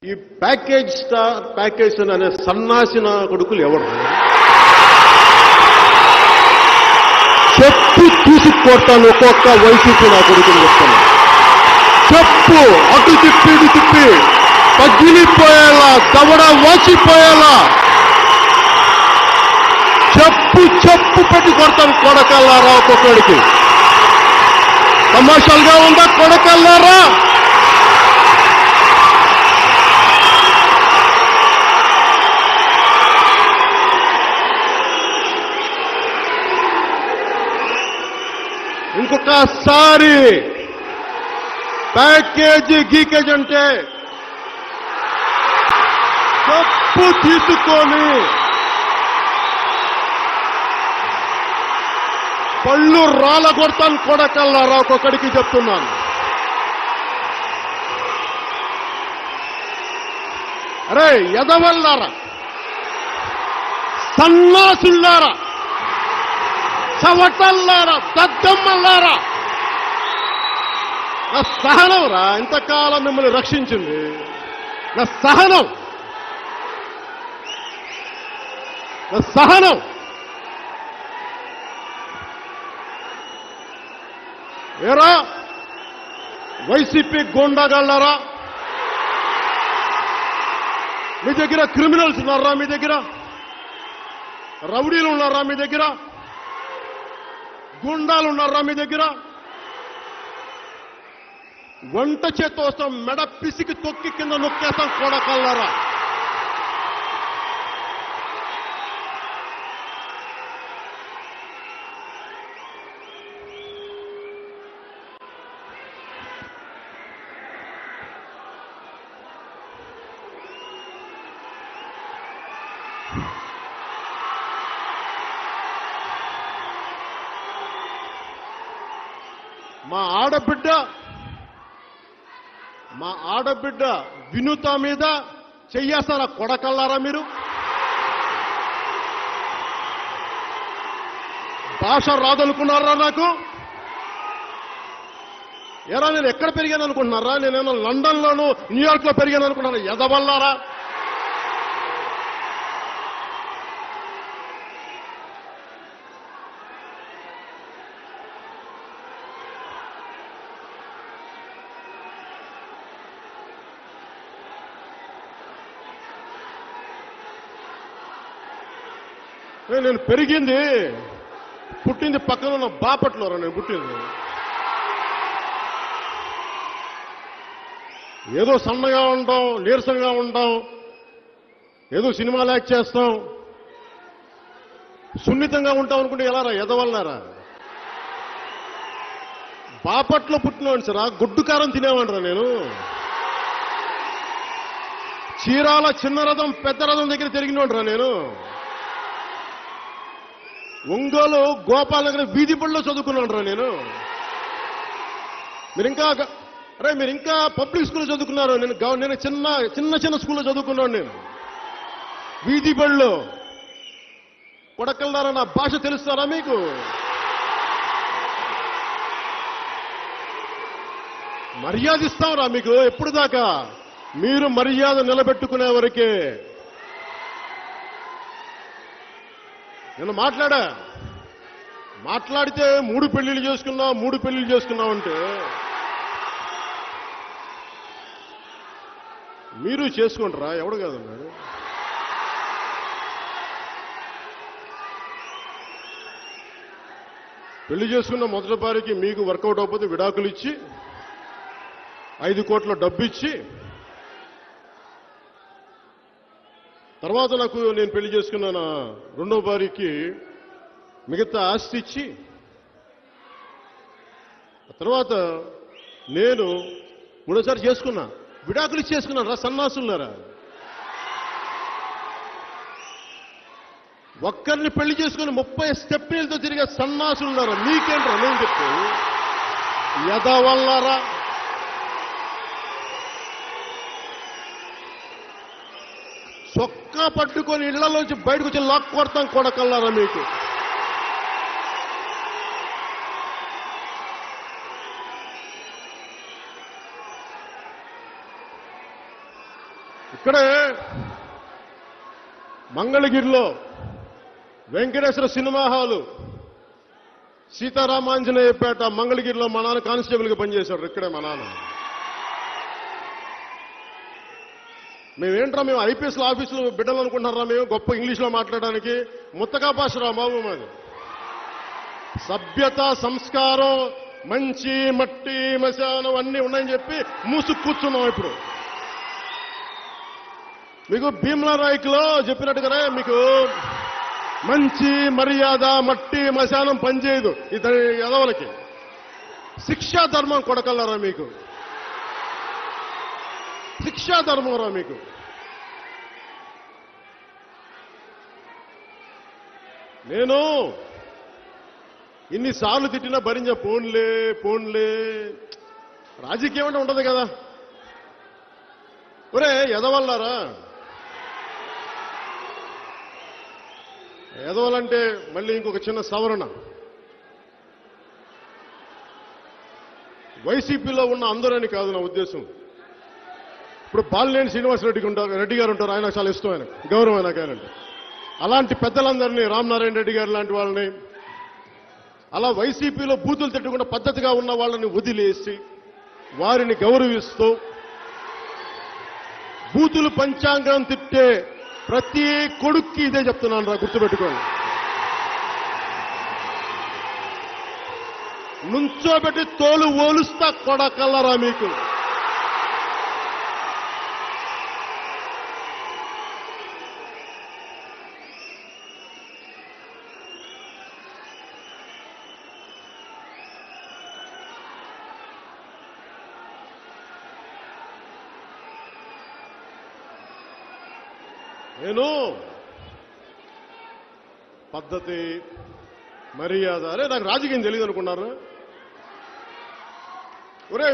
ఈ package star package అనే సన్నాసిన కొడుకులు ఎవరు? చెప్పు తీసుకొట్టాను ఒక్కొక్క వైసీపీ నా కొడుకుని చెప్తాను. చెప్పు అటు తిప్పి ఇటు తిప్పి పగిలిపోయేలా దవడ వాచిపోయేలా చెప్పు చెప్పు పెట్టి కొడతాను కొడకల్లారా. ఒక్కొక్కడికి తమాషాలుగా ఉందా కొడకల్లారా? ఇంకొకసారి ప్యాకేజీ గీకేజ్ అంటే తప్పు తీసుకొని పళ్ళు రాలగొడతాను కొడకల్లారా. ఒక్కొక్కడికి చెప్తున్నాను. అరే ఎదవల్లారా, సన్నాసుల్లారా, చవటల్లారా, దద్దమ్మల్లారా, నా సహనం రా ఇంతకాలం మిమ్మల్ని రక్షించింది. నా సహనం ఏరా వైసీపీ గోండాగాళ్ళారా, మీ దగ్గర క్రిమినల్స్ ఉన్నారా? మీ దగ్గర రౌడీలు ఉన్నారా? మీ దగ్గర గుండాలు ఉన్నారా? మీ దగ్గర వంట చేత్తో వస్తాం, మెడ పిసికి తొక్కి కింద నొక్కేస్తాం కొడకల్లారా. మా ఆడబిడ్డ వినుత మీద చెయ్యేస్తారా కొడకల్లారా? మీరు భాష రాదనుకున్నారా నాకు? ఎరా నేను ఎక్కడ పెరిగాను అనుకుంటున్నారా? నేనేమో లండన్లోను న్యూయార్క్ లో పెరిగాను అనుకున్నారా? ఎదవల్లారా? నేను పెరిగింది పుట్టింది పక్కన ఉన్న బాపట్లోరా. నేను పుట్టింది ఏదో సన్నగా ఉంటాం, నీరసంగా ఉంటాం, ఏదో సినిమాలు యాక్ట్ చేస్తాం, సున్నితంగా ఉంటాం అనుకుంటే ఎలా రా ఎదవల్లారా? బాపట్లో పుట్టినవాడిని సరా, గుడ్డు కారం తినేవాడిరా నేను. చీరాల చిన్న రథం పెద్ద రథం దగ్గర తిరిగినవాడిరా నేను. ఒంగోలు గోపాల్ నగర్ వీధి బడిలో చదువుకున్నాను నేను. మీరు ఇంకా పబ్లిక్ స్కూల్లో చదువుకున్నారు. నేను చిన్న స్కూల్లో చదువుకున్నాను. నేను వీధి బడిలో. కొడకల్లారా, నా భాష తెలుస్తారా మీకు? మర్యాద ఇస్తాంరా మీకు. ఎప్పుడు దాకా మీరు మర్యాద నిలబెట్టుకునే వరకే. నేను మాట్లాడితే 3 పెళ్లిళ్ళు చేసుకున్నావు అంటే మీరు చేసుకుంటారా? ఎవడు కాదన్నాడు? పెళ్లి చేసుకున్న మొదటి భార్యకి మీకు వర్కౌట్ అవ్వకపోతే విడాకులు ఇచ్చి 5 కోట్ల డబ్బు ఇచ్చి, తర్వాత నేను పెళ్లి చేసుకున్న రెండో భార్యకి మిగతా ఆస్తి ఇచ్చి, తర్వాత నేను మూడోసారి చేసుకున్నా, విడాకులు ఇచ్చేసుకున్నాను రా సన్నాసులారా. ఒక్కరిని పెళ్లి చేసుకుని 30 స్టెప్నీలతో తిరిగే సన్నాసులున్నారా? మీకేంట్రా నేను చెప్పు ఎదవల్లారా? చొక్కా పట్టుకొని ఇళ్లలోంచి బయటకు వచ్చి లాక్ కొడతాం కొడకల్లారా మీకు. ఇక్కడే మంగళగిరిలో వెంకటేశ్వర సినిమా హాలు, సీతారామాంజనేయపేట, మంగళగిరిలో మా నాన్న కానిస్టేబుల్గా పనిచేశాడు. ఇక్కడే మా నాన్న. మేము ఐపీఎస్ ఆఫీసులో బిడ్డలు అనుకుంటున్నారా? మేము గొప్ప ఇంగ్లీష్లో మాట్లాడడానికి ముత్తకా భాషరా బాబు మాది. సభ్యత, సంస్కారం, మంచి మట్టి, మశానం అన్నీ ఉన్నాయని చెప్పి మూసుకు కూర్చున్నాం. ఇప్పుడు మీకు భీమ్లా నాయకులో చెప్పినట్టుగానే మీకు మంచి మర్యాద, మట్టి, మశానం పనిచేయదు ఇతని యదవులకి. శిక్షా ధర్మం కొడకల్లారా మీకు, శిక్షా ధర్మం రా మీకు. నేను ఇన్నిసార్లు తిట్టినా భరించ పోన్లే రాజకీయం అంటే ఉండదు కదా. ఒరే ఎదవల్లారా, ఎదవలంటే మళ్ళీ ఇంకొక చిన్న సవరణ. వైసీపీలో ఉన్న అందరని కాదు నా ఉద్దేశం. ఇప్పుడు బాలినేని శ్రీనివాస్ రెడ్డి గారు ఉంటారు, ఆయన చాలా ఇష్టం, ఆయన గౌరవం నాకు ఆయనంటే. అలాంటి పెద్దలందరినీ, రామనారాయణ రెడ్డి గారు లాంటి వాళ్ళని, అలా వైసీపీలో బూతులు తిట్టకుండా పద్ధతిగా ఉన్న వాళ్ళని వదిలేసి వారిని గౌరవిస్తూ, బూతులు పంచాంగం తిట్టే ప్రతి కొడుక్కి ఇదే చెప్తున్నాను రా, గుర్తుపెట్టుకోండి. నుంచోబెట్టి తోలు ఓలుస్తా కొడకల్లరా మీకు. నేను పద్ధతి, మర్యాద, అరే నాకు రాజకీయం తెలియదు అనుకున్నారు. ఒరే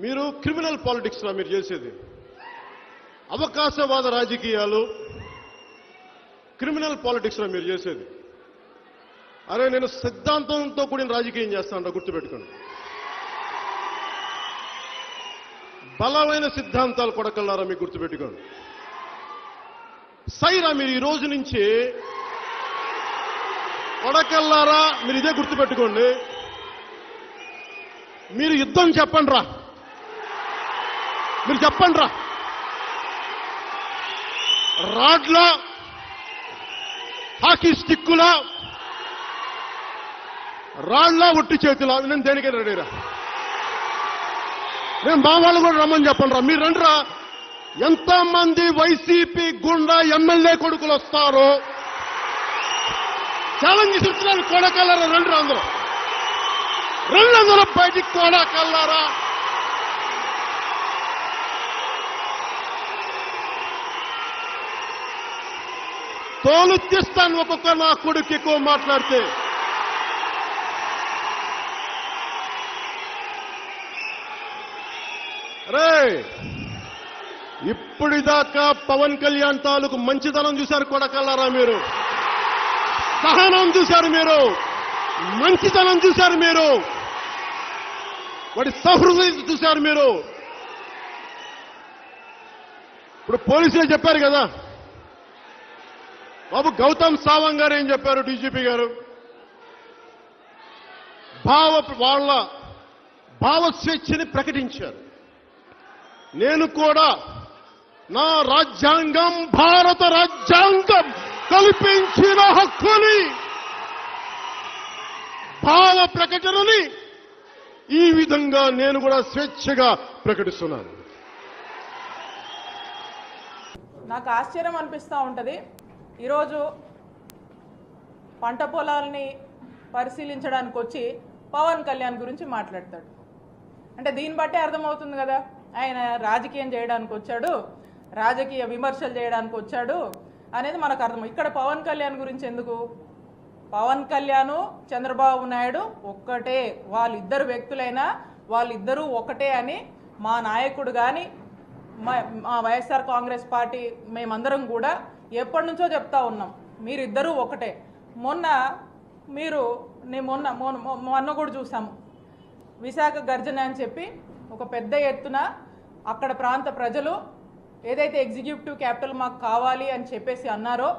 మీరు క్రిమినల్ పాలిటిక్స్ రా మీరు చేసేది. అవకాశవాద రాజకీయాలు, క్రిమినల్ పాలిటిక్స్ రా మీరు చేసేది. అరే నేను సిద్ధాంతంతో కూడిన రాజకీయం చేస్తాను, గుర్తుపెట్టుకోండి. బలమైన సిద్ధాంతాలు కొడకల్లారా మీకు, గుర్తుపెట్టుకోండి. సైరా మీరు ఈ రోజు నుంచి కొడకల్లారా మీరు ఇదే గుర్తుపెట్టుకోండి. మీరు యుద్ధం చెప్పండి రా, మీరు చెప్పండి రా. రాడ్లా, హాకీ స్టిక్కులా, రాళ్లా, ఒట్టి చేతులా, నేను దేనికైనా రెడీరా. నేను మా వాళ్ళు కూడా రమ్మని చెప్పండి రా, మీరు రండి రా. ఎంతమంది వైసీపీ గుండా ఎమ్మెల్యే కొడుకులు వస్తారో ఛాలెంజ్ ఇస్తున్నాను. కొడకల్లారా రండి రా, అందరూ బయటికి కొడకల్లారా. తోలు తీస్తాను ఒక్కొక్క నా కొడుకు ఎక్కువ మాట్లాడితే. రే ఇప్పటిదాకా పవన్ కళ్యాణ్ తాలూకు మంచితనం చూశారు కొడకల్లారా మీరు, సహనం చూశారు మీరు, మంచితనం చూశారు మీరు, వాడి సహృదయం చూశారు మీరు. ఇప్పుడు పోలీసులే చెప్పారు కదా బాబు, గౌతమ్ సావంగ్ గారు ఏం చెప్పారు, డీజీపీ గారు, వాళ్ళ భావస్వేచ్ఛని ప్రకటించారు. నేను కూడా నా రాజ్యాంగం, భారత రాజ్యాంగం కల్పించిన హక్కుని, భావ ప్రకటనని ఈ విధంగా నేను కూడా స్వేచ్ఛగా ప్రకటిస్తున్నాను. నాకు ఆశ్చర్యం అనిపిస్తూ ఉంటుంది. ఈరోజు పంట పొలాలని పరిశీలించడానికి వచ్చి పవన్ కళ్యాణ్ గురించి మాట్లాడతాడు. అంటే దీన్ని బట్టే అర్థమవుతుంది కదా, ఆయన రాజకీయం చేయడానికి వచ్చాడు, రాజకీయ విమర్శలు చేయడానికి వచ్చాడు అనేది మనకు అర్థం. ఇక్కడ పవన్ కళ్యాణ్ గురించి ఎందుకు? పవన్ కళ్యాణ్, చంద్రబాబు నాయుడు ఒక్కటే, వాళ్ళిద్దరు వ్యక్తులైనా వాళ్ళిద్దరూ ఒకటే అని మా నాయకుడు కానీ మా వైఎస్ఆర్ కాంగ్రెస్ పార్టీ మేమందరం కూడా ఎప్పటి నుంచో చెప్తా ఉన్నాం, మీరిద్దరూ ఒకటే. మొన్న కూడా చూసాము, విశాఖ గర్జన అని చెప్పి ఒక పెద్ద ఎత్తున అక్కడ ప్రాంత ప్రజలు ఏదైతే ఎగ్జిక్యూటివ్ క్యాపిటల్ మాకు కావాలి అని చెప్పేసి అన్నారో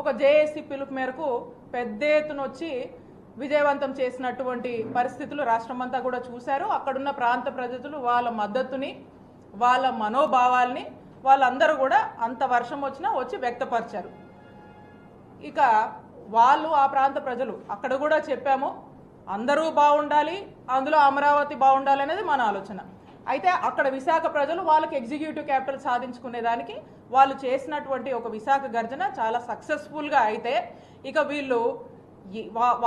ఒక జేఏసీ పిలుపు మేరకు పెద్ద ఎత్తున వచ్చి విజయవంతం చేసినటువంటి పరిస్థితులు రాష్ట్రమంతా కూడా చూశారు. అక్కడున్న ప్రాంత ప్రజలు వాళ్ళ మద్దతుని వాళ్ళ మనోభావాల్ని వాళ్ళందరూ కూడా అంత వర్షం వచ్చినా వచ్చి వ్యక్తపరిచారు. ఇక వాళ్ళు ఆ ప్రాంత ప్రజలు అక్కడ కూడా చెప్పాము అందరూ బాగుండాలి, అందులో అమరావతి బాగుండాలి అనేది మన ఆలోచన. అయితే అక్కడ విశాఖ ప్రజలు వాళ్ళకి ఎగ్జిక్యూటివ్ క్యాపిటల్ సాధించుకునేదానికి వాళ్ళు చేసినటువంటి ఒక విశాఖ గర్జన చాలా సక్సెస్ఫుల్గా అయితే ఇక వీళ్ళు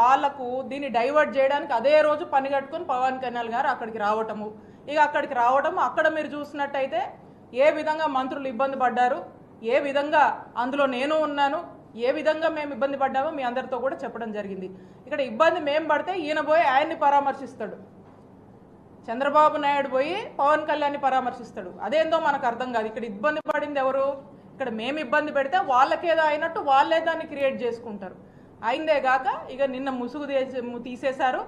వాళ్లకు దీన్ని డైవర్ట్ చేయడానికి అదే రోజు పని కట్టుకుని పవన్ కళ్యాణ్ గారు అక్కడికి రావటము. ఇక అక్కడికి రావడం అక్కడ మీరు చూసినట్టయితే ఏ విధంగా మంత్రులు ఇబ్బంది పడ్డారు, ఏ విధంగా అందులో నేను ఉన్నాను, ఏ విధంగా మేము ఇబ్బంది పడ్డామో మీ అందరితో కూడా చెప్పడం జరిగింది. ఇక్కడ ఇబ్బంది మేము పడితే ఈయన పోయి ఆయన్ని పరామర్శిస్తాడు, చంద్రబాబు నాయుడు పోయి పవన్ కళ్యాణ్ని పరామర్శిస్తాడు. అదేందో మనకు అర్థం కాదు. ఇక్కడ ఇబ్బంది పడింది ఎవరు? ఇక్కడ మేము ఇబ్బంది పెడితే వాళ్ళకేదో అయినట్టు వాళ్ళే దాన్ని క్రియేట్ చేసుకుంటారు. అయిందే కాక ఇక నిన్న ముసుగు తీసేశారు.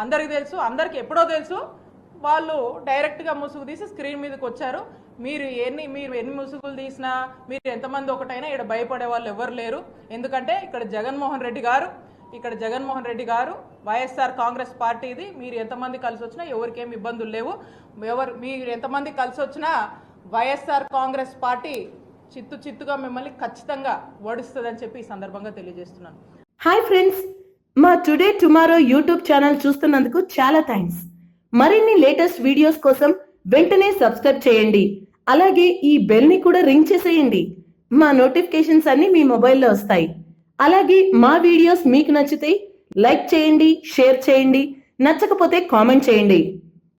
అందరికి తెలుసు, అందరికి ఎప్పుడో తెలుసు. వాళ్ళు డైరెక్ట్గా ముసుగు తీసి స్క్రీన్ మీదకి వచ్చారు. మీరు ఎన్ని ముసుగులు తీసినా, మీరు ఎంతమంది ఒకటైనా ఇక్కడ భయపడే వాళ్ళు ఎవరు లేరు. ఎందుకంటే ఇక్కడ జగన్మోహన్ రెడ్డి గారు వైఎస్ఆర్ కాంగ్రెస్ పార్టీది. మీరు ఎంతమంది కలిసి వచ్చినా ఎవరికేమి ఇబ్బందులు లేవు. మీరు ఎంతమంది కలిసి వచ్చినా వైఎస్ఆర్ కాంగ్రెస్ పార్టీ చిత్తుగా మిమ్మల్ని ఖచ్చితంగా ఓడిస్తుందని చెప్పి ఈ సందర్భంగా తెలియజేస్తున్నాను. హాయ్ ఫ్రెండ్స్, మా టుడే టుమారో యూట్యూబ్ ఛానల్ చూస్తున్నందుకు చాలా థ్యాంక్స్. మరిన్ని లేటెస్ట్ వీడియోస్ కోసం వెంటనే సబ్స్క్రైబ్ చేయండి. అలాగే ఈ బెల్ ని కూడా రింగ్ చేసేయండి. మా నోటిఫికేషన్స్ అన్ని మీ మొబైల్లో వస్తాయి. అలాగే మా వీడియోస్ మీకు నచ్చితే లైక్ చేయండి, షేర్ చేయండి, నచ్చకపోతే కామెంట్ చేయండి.